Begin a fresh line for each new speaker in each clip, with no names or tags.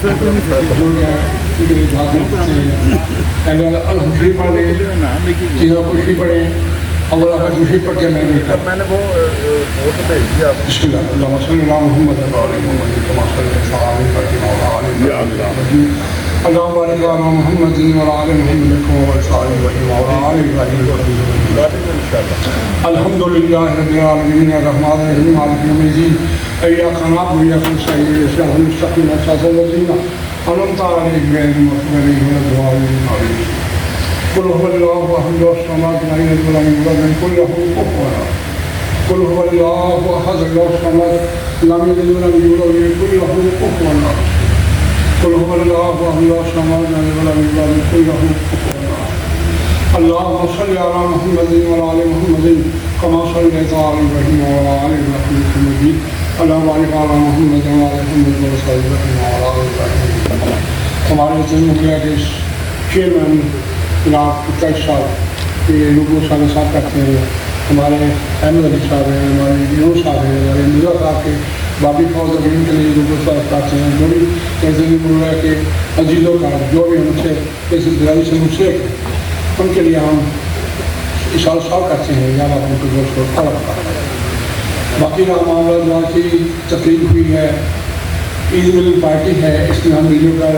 الحمد پڑھے چیزوں خوشی پڑھے اللہ کا خوشی پڑھ کے میں نے وہ بھیج دیا بسم اللہ اللہم صلی اللہ محمد علی محمد کما صلی اللہ علیہ وسلم اللہم بارک علی محمد وعلی محمد کما صلی اللہ علیہ وسلم الحمدللہ رب العالمین الرحمن الرحیم مالک یوم الدین ایاک نعبد و ایاک نستعین اهدنا المستقیم صراط الذین انعمت علیہم غیر المغضوب علیہم ولا الضالین قل هو الله احد الصمد لم يلد ولم يولد ولم يكن له كفوا احد قل هو الله احد الصمد لم يلد ولم يولد ولم يكن له كفوا احد قل هو الله احد الصمد لم يلد ولم يولد ولم يكن له كفوا احد اللهم صل على محمد وعلى ال محمد كما صليت على ابراهيم وعلى ال ابراهيم انك حميد مجيد اللهم بارك على محمد وعلى محمد كما صليت على ابراهيم ہمارے جمہوریہ کے چیئرمین جناب قطعی صاحب کے لوگوں سارے ساتھ کرتے ہیں ہمارے احمد علی صاحب ہیں ہمارے یونس صاحب ہیں ہمارے مرزا صاحب کے بابی فوج ابین کے لیے لوگوں ساتھ کرتے ہیں جو بھی ایسے ملک کے عزیزوں کا جو بھی ہم سے اس دلائی سے مشرک ہیں ان کے لیے ہم اشار صاحب کرتے ہیں یا آپ ان کو دوست کو طلب کرتے ہیں باقی کا معاملہ جو کی تقریب ہوئی ہے عید ملک پارٹی ہے اس میں ہم ملوں کا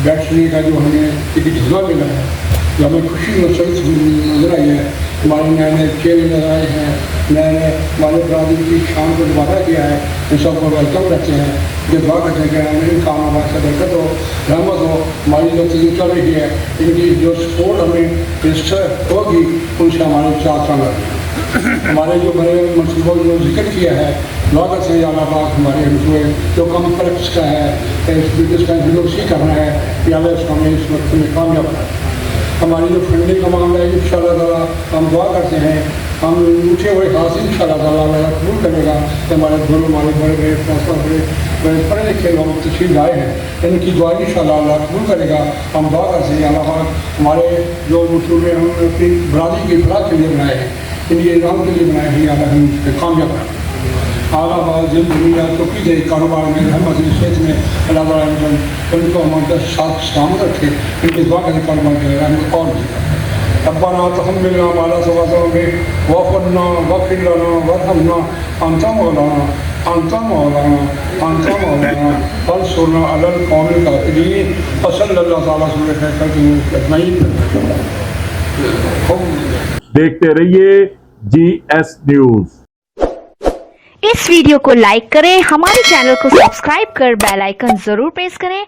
بیٹھنے کا جو ہمیں ایک جذبہ ملا ہے جو ہمیں خوشی اور سرد نظر آئی ہے ہمارے نئے نئے چہرے نظر آئے ہیں نئے نئے ہمارے برادری کی شان کو دوبارہ کیا ہے ان سب کو ویلکم کرتے ہیں یہ دعا کرتے ہیں کہ ہمیں ان کام ہمارے سے برکت ہو رحمت ہو ہماری جو تنظیم چل رہی ہے ان کی جو سپورٹ ہمیں رجسٹر ہوگی ان سے ہمارے چار سال ہمارے جو بڑے منصوبوں جو ذکر کیا ہے دعا کرتے ہیں اللہ پاک ہمارے جو کم پریکٹس کا ہے اس کا سی کرنا ہے یا اللہ اس کو ہمیں اس وقت میں کامیاب کرنا ہے ہماری جو فنڈنگ کا معاملہ ہے ان شاء اللہ تعالیٰ ہم دعا کرتے ہیں ہم اٹھے ہوئے خاص ان شاء اللہ تعالیٰ اللہ قبول کرے گا کہ ہمارے دونوں ہمارے بڑے بڑے فیصلہ بڑے پڑھے لکھے لوگ تشریف لائے ہیں ان کی دعا ان شاء اللہ اللہ قبول کرے گا ہم دعا کرتے ہیں اللہ پاک ہمارے جو منصوبے ہم اپنی برادری کی فلاح کے لیے بنائے ہیں ان کے نظام کے لیے بنائے ہیں اللہ ہم اس پہ کامیاب کریں اعلیٰ باز دنیا تو کی جائے کاروبار میں رحمت صحت میں اللہ تعالیٰ ان کو ہمارے ساتھ سلامت رکھے ان کی دعا کرنے کاروبار کے رحمت اور بھی ربنا تحملنا ما لا طاقة لنا به واعف عنا واغفر لنا وارحمنا انت مولانا انت مولانا انت مولانا فانصرنا على القوم الكافرين وصلى الله تعالى على خير خلقه اجمعين
دیکھتے رہیے جی ایس نیوز
اس ویڈیو کو لائک کریں ہمارے چینل کو سبسکرائب کر بیل آئیکن ضرور پریس کریں